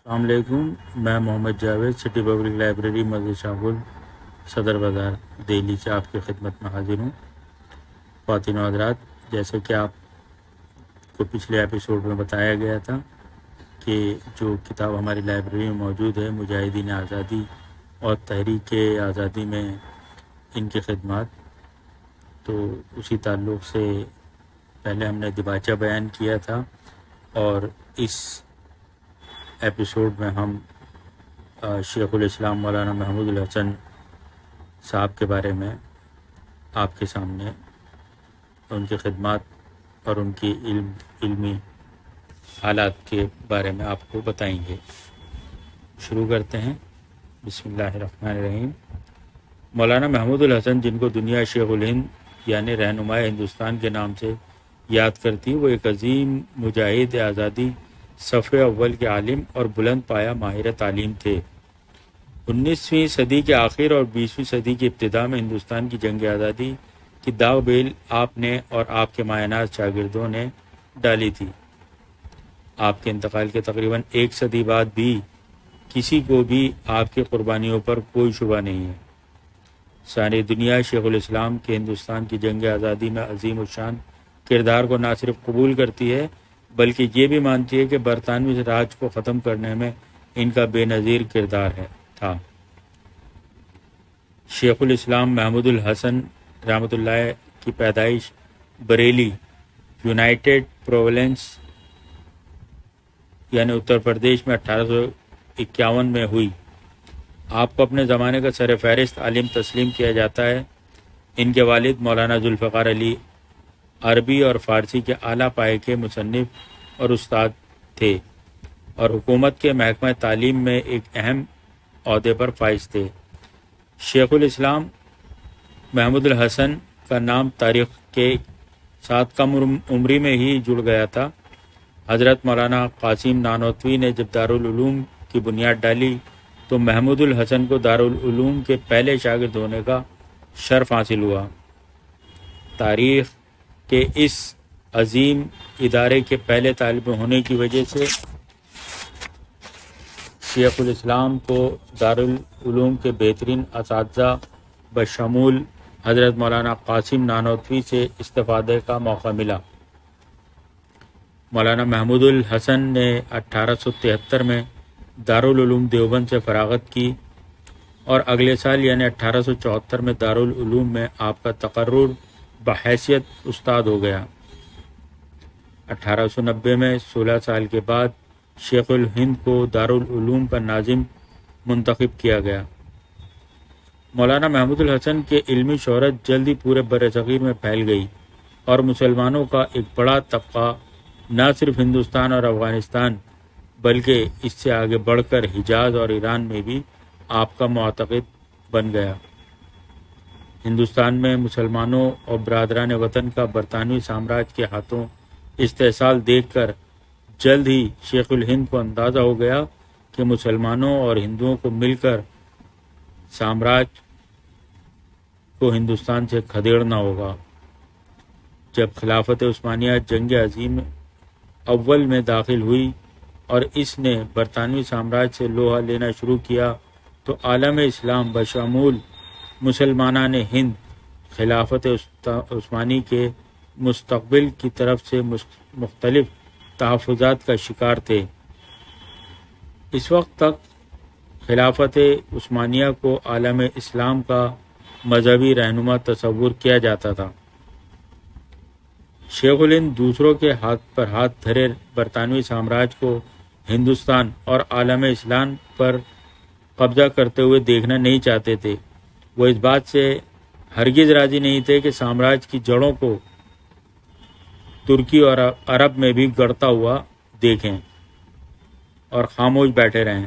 السلام علیکم، میں محمد جاوید سٹی پبلک لائبریری مسجد شاہ گل صدر بازار دہلی سے آپ کی خدمت میں حاضر ہوں۔ خواتین و حضرات، جیسے کہ آپ کو پچھلے ایپیسوڈ میں بتایا گیا تھا کہ جو کتاب ہماری لائبریری میں موجود ہے مجاہدین آزادی اور تحریک آزادی میں ان کی خدمات، تو اسی تعلق سے پہلے ہم نے دیباچہ بیان کیا تھا، اور اس ایپیسوڈ میں ہم شیخ الاسلام مولانا محمود الحسن صاحب کے بارے میں آپ کے سامنے ان کی خدمات اور ان کی علمی حالات کے بارے میں آپ کو بتائیں گے۔ شروع کرتے ہیں۔ بسم اللہ الرحمن الرحیم۔ مولانا محمود الحسن، جن کو دنیا شیخ الہند یعنی رہنمائے ہندوستان کے نام سے یاد کرتی، وہ ایک عظیم مجاہد آزادی، صف اول کے عالم اور بلند پایہ ماہر تعلیم تھے۔ 19ویں صدی کے آخر اور 20ویں صدی کی ابتدا میں ہندوستان کی جنگ آزادی کی داغ بیل آپ نے اور آپ کے مایناز شاگردوں نے ڈالی تھی۔ آپ کے انتقال کے تقریباً ایک صدی بعد بھی کسی کو بھی آپ کی قربانیوں پر کوئی شبہ نہیں ہے۔ ساری دنیا شیخ الاسلام کے ہندوستان کی جنگ آزادی میں عظیم الشان کردار کو نہ صرف قبول کرتی ہے بلکہ یہ بھی مانتی ہے کہ برطانوی راج کو ختم کرنے میں ان کا بے نظیر کردار تھا۔ شیخ الاسلام محمود الحسن رحمۃ اللہ کی پیدائش بریلی، یونائیٹڈ پروونس یعنی اتر پردیش میں 1851 میں ہوئی۔ آپ کو اپنے زمانے کا سر فہرست عالم تسلیم کیا جاتا ہے۔ ان کے والد مولانا ذوالفقار علی عربی اور فارسی کے اعلیٰ پائے کے مصنف اور استاد تھے، اور حکومت کے محکمہ تعلیم میں ایک اہم عہدے پر فائز تھے۔ شیخ الاسلام محمود الحسن کا نام تاریخ کے ساتھ کم عمری میں ہی جڑ گیا تھا۔ حضرت مولانا قاسم نانوتوی نے جب دارالعلوم کی بنیاد ڈالی تو محمود الحسن کو دارالعلوم کے پہلے شاگرد ہونے کا شرف حاصل ہوا۔ تاریخ کے اس عظیم ادارے کے پہلے طالب ہونے کی وجہ سے شیخ الاسلام کو دارالعلوم کے بہترین اساتذہ بشمول حضرت مولانا قاسم نانوتوی سے استفادے کا موقع ملا۔ مولانا محمود الحسن نے 1873 میں دارالعلوم دیوبند سے فراغت کی اور اگلے سال یعنی 1874 میں دارالعلوم میں آپ کا تقرر بحیثیت استاد ہو گیا۔ 1890 میں 16 سال کے بعد شیخ الہند کو دارالعلوم کا ناظم منتخب کیا گیا۔ مولانا محمود الحسن کے علمی شہرت جلد ہی پورے برصغیر میں پھیل گئی اور مسلمانوں کا ایک بڑا طبقہ نہ صرف ہندوستان اور افغانستان بلکہ اس سے آگے بڑھ کر حجاز اور ایران میں بھی آپ کا معتقد بن گیا۔ ہندوستان میں مسلمانوں اور برادران وطن کا برطانوی سامراج کے ہاتھوں استحصال دیکھ کر جلد ہی شیخ الہند کو اندازہ ہو گیا کہ مسلمانوں اور ہندوؤں کو مل کر سامراج کو ہندوستان سے کھدیڑنا ہوگا۔ جب خلافت عثمانیہ جنگ عظیم اول میں داخل ہوئی اور اس نے برطانوی سامراج سے لوہا لینا شروع کیا تو عالم اسلام بشمول مسلمانان ہند خلافت عثمانی کے مستقبل کی طرف سے مختلف تحفظات کا شکار تھے۔ اس وقت تک خلافت عثمانیہ کو عالم اسلام کا مذہبی رہنما تصور کیا جاتا تھا۔ شیخ الہند دوسروں کے ہاتھ پر ہاتھ دھرے برطانوی سامراج کو ہندوستان اور عالم اسلام پر قبضہ کرتے ہوئے دیکھنا نہیں چاہتے تھے۔ وہ اس بات سے ہرگز راضی نہیں تھے کہ سامراج کی جڑوں کو ترکی اور عرب میں بھی گڑتا ہوا دیکھیں اور خاموش بیٹھے رہیں۔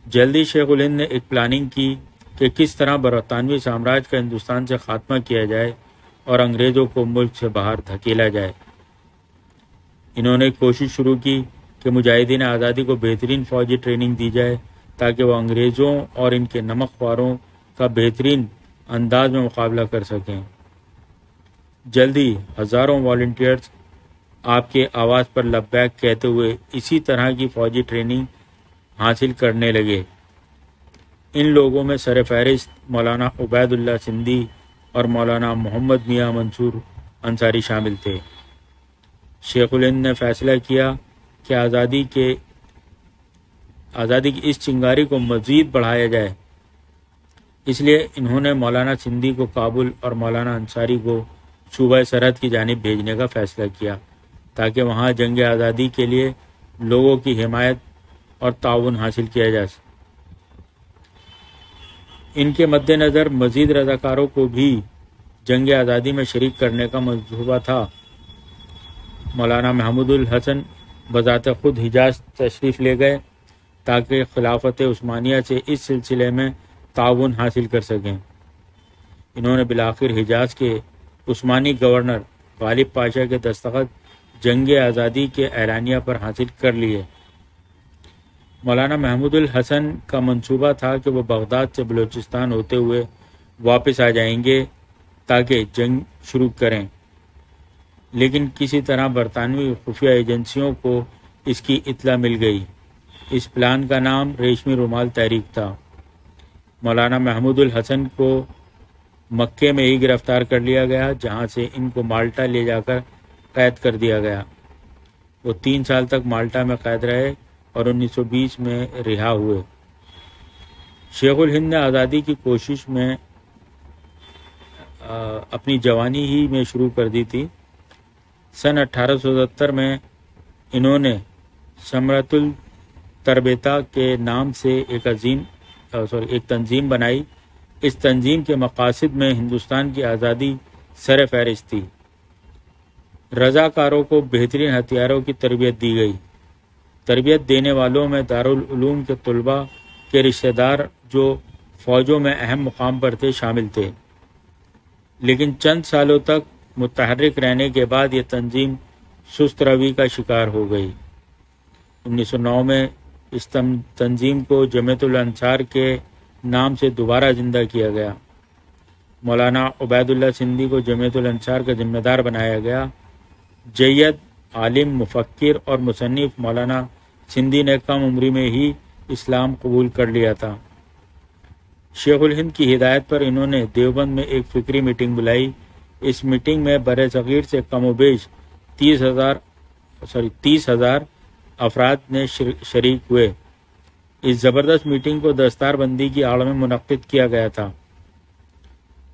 جلدی شیخ الہند نے ایک پلاننگ کی کہ کس طرح برطانوی سامراج کا ہندوستان سے خاتمہ کیا جائے اور انگریزوں کو ملک سے باہر دھکیلا جائے۔ انہوں نے کوشش شروع کی کہ مجاہدین آزادی کو بہترین فوجی ٹریننگ دی جائے تاکہ وہ انگریزوں اور ان کے نمک خواروں کا بہترین انداز میں مقابلہ کر سکیں۔ جلدی ہزاروں والنٹیئرز آپ کے آواز پر لبیک کہتے ہوئے اسی طرح کی فوجی ٹریننگ حاصل کرنے لگے۔ ان لوگوں میں سر فہرست مولانا عبید اللہ سندھی اور مولانا محمد میاں منصور انصاری شامل تھے۔ شیخ الہند نے فیصلہ کیا کہ آزادی کی اس چنگاری کو مزید بڑھایا جائے، اس لیے انہوں نے مولانا سندھی کو کابل اور مولانا انصاری کو صوبہ سرحد کی جانب بھیجنے کا فیصلہ کیا تاکہ وہاں جنگ آزادی کے لیے لوگوں کی حمایت اور تعاون حاصل کیا جا سکے۔ ان کے مد نظر مزید رضاکاروں کو بھی جنگ آزادی میں شریک کرنے کا منصوبہ تھا۔ مولانا محمود الحسن بذات خود حجاز تشریف لے گئے تاکہ خلافت عثمانیہ سے اس سلسلے میں تعاون حاصل کر سکیں۔ انہوں نے بالآخر حجاز کے عثمانی گورنر غالب پاشا کے دستخط جنگ آزادی کے اعلانیہ پر حاصل کر لیے۔ مولانا محمود الحسن کا منصوبہ تھا کہ وہ بغداد سے بلوچستان ہوتے ہوئے واپس آ جائیں گے تاکہ جنگ شروع کریں، لیکن کسی طرح برطانوی خفیہ ایجنسیوں کو اس کی اطلاع مل گئی۔ اس پلان کا نام ریشمی رومال تحریک تھا۔ مولانا محمود الحسن کو مکے میں ہی گرفتار کر لیا گیا، جہاں سے ان کو مالٹا لے جا کر قید کر دیا گیا۔ وہ 3 سال تک مالٹا میں قید رہے اور 1920 میں رہا ہوئے۔ شیخ الہند نے آزادی کی کوشش میں اپنی جوانی ہی میں شروع کر دی تھی۔ سن 1870 میں انہوں نے ثمرۃ التربیتا کے نام سے ایک تنظیم بنائی۔ اس تنظیم کے مقاصد میں ہندوستان کی آزادی سر فہرست تھی۔ رضاکاروں کو بہترین ہتھیاروں کی تربیت دی گئی۔ تربیت دینے والوں میں دارالعلوم کے طلباء کے رشتہ دار جو فوجوں میں اہم مقام پر تھے شامل تھے، لیکن چند سالوں تک متحرک رہنے کے بعد یہ تنظیم سست روی کا شکار ہو گئی۔ 1909 میں اس تنظیم کو جمیعت الانصار کے نام سے دوبارہ زندہ کیا گیا۔ مولانا عبید اللہ سندھی کو جمیعت الانصار کا ذمہ دار بنایا گیا۔ جید عالم، مفکر اور مصنف مولانا سندھی نے کم عمری میں ہی اسلام قبول کر لیا تھا۔ شیخ الہند کی ہدایت پر انہوں نے دیوبند میں ایک فکری میٹنگ بلائی۔ اس میٹنگ میں بر صغیر سے کم و بیش 30,000 افراد نے شریک ہوئے۔ اس زبردست میٹنگ کو دستار بندی کی آڑ میں منعقد کیا گیا تھا۔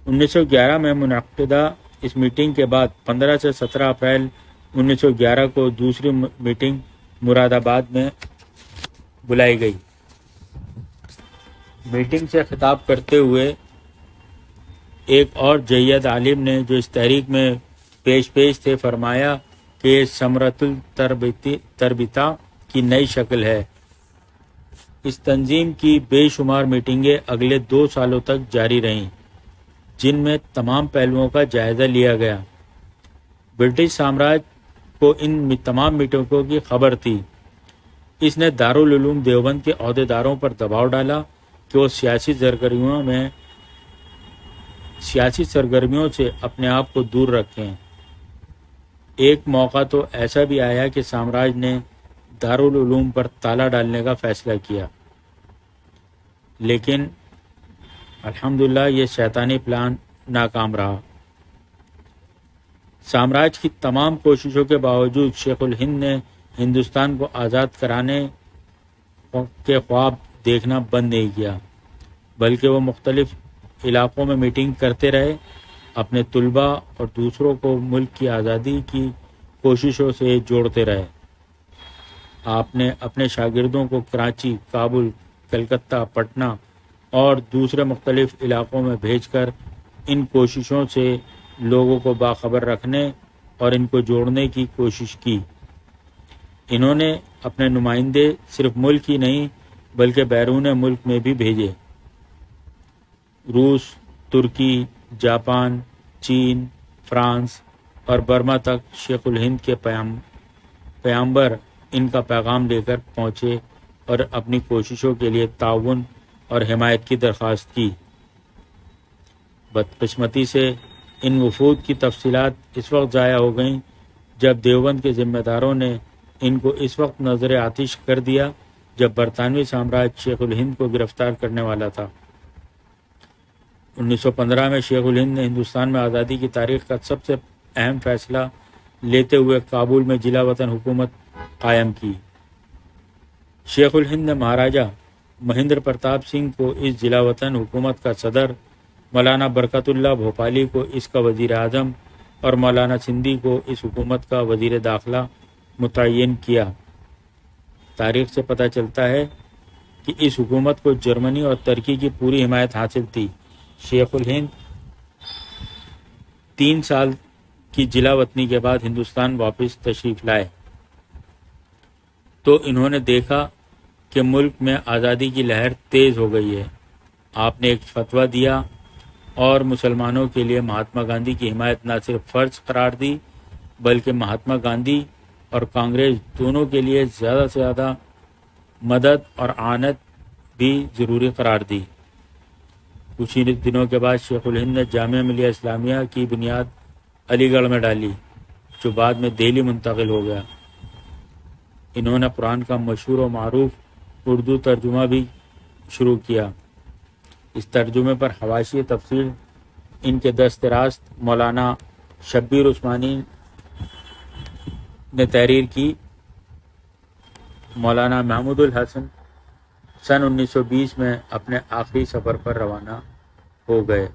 1911 میں منعقدہ اس میٹنگ کے بعد 15 سے 17 اپریل 1911 کو دوسری میٹنگ مراد آباد میں بلائی گئی۔ میٹنگ سے خطاب کرتے ہوئے ایک اور جید عالم نے جو اس تحریک میں پیش تھے فرمایا کہ یہ ثمرۃ التربیتا کی نئی شکل ہے۔ اس تنظیم کی بے شمار میٹنگیں اگلے 2 سالوں تک جاری رہیں، جن میں تمام پہلوؤں کا جائزہ لیا گیا۔ برٹش سامراج کو ان تمام میٹنگوں کی خبر تھی۔ اس نے دارالعلوم دیوبند کے عہدیداروں پر دباؤ ڈالا کہ وہ سیاسی سرگرمیوں سے اپنے آپ کو دور رکھیں۔ ایک موقع تو ایسا بھی آیا کہ سامراج نے دارالعلوم پر تالا ڈالنے کا فیصلہ کیا، لیکن الحمدللہ یہ شیطانی پلان ناکام رہا۔ سامراج کی تمام کوششوں کے باوجود شیخ الہند نے ہندوستان کو آزاد کرانے کے خواب دیکھنا بند نہیں کیا، بلکہ وہ مختلف علاقوں میں میٹنگ کرتے رہے، اپنے طلباء اور دوسروں کو ملک کی آزادی کی کوششوں سے جوڑتے رہے۔ آپ نے اپنے شاگردوں کو کراچی، کابل، کلکتہ، پٹنہ اور دوسرے مختلف علاقوں میں بھیج کر ان کوششوں سے لوگوں کو باخبر رکھنے اور ان کو جوڑنے کی کوشش کی۔ انہوں نے اپنے نمائندے صرف ملک ہی نہیں بلکہ بیرون ملک میں بھی بھیجے۔ روس، ترکی، جاپان، چین، فرانس اور برما تک شیخ الہند کے پیامبر ان کا پیغام لے کر پہنچے اور اپنی کوششوں کے لیے تعاون اور حمایت کی درخواست کی۔ بدقسمتی سے ان وفود کی تفصیلات اس وقت ضائع ہو گئیں جب دیوبند کے ذمہ داروں نے ان کو اس وقت نظر آتش کر دیا جب برطانوی سامراج شیخ الہند کو گرفتار کرنے والا تھا۔ 1915 میں شیخ الہند نے ہندوستان میں آزادی کی تاریخ کا سب سے اہم فیصلہ لیتے ہوئے کابل میں جلا وطن حکومت قائم کی۔ شیخ الہند نے مہاراجہ مہندر پرتاپ سنگھ کو اس جلا وطن حکومت کا صدر، مولانا برکت اللہ بھوپالی کو اس کا وزیر اعظم اور مولانا سندھی کو اس حکومت کا وزیر داخلہ متعین کیا۔ تاریخ سے پتہ چلتا ہے کہ اس حکومت کو جرمنی اور ترکی کی پوری حمایت حاصل تھی۔ شیخ الہند 3 سال کی جلا وطنی کے بعد ہندوستان واپس تشریف لائے تو انہوں نے دیکھا کہ ملک میں آزادی کی لہر تیز ہو گئی ہے۔ آپ نے ایک فتویٰ دیا اور مسلمانوں کے لیے مہاتما گاندھی کی حمایت نہ صرف فرض قرار دی بلکہ مہاتما گاندھی اور کانگریس دونوں کے لیے زیادہ سے زیادہ مدد اور اعانت بھی ضروری قرار دی۔ کچھ ہی دنوں کے بعد شیخ الہند نے جامعہ ملیہ اسلامیہ کی بنیاد علی گڑھ میں ڈالی، جو بعد میں دہلی منتقل ہو گیا۔ انہوں نے قرآن کا مشہور و معروف اردو ترجمہ بھی شروع کیا۔ اس ترجمے پر حواشی تفسیر ان کے دست راست مولانا شبیر عثمانی نے تحریر کی۔ مولانا محمود الحسن سن 1920 میں اپنے آخری سفر پر روانہ ہو گئے۔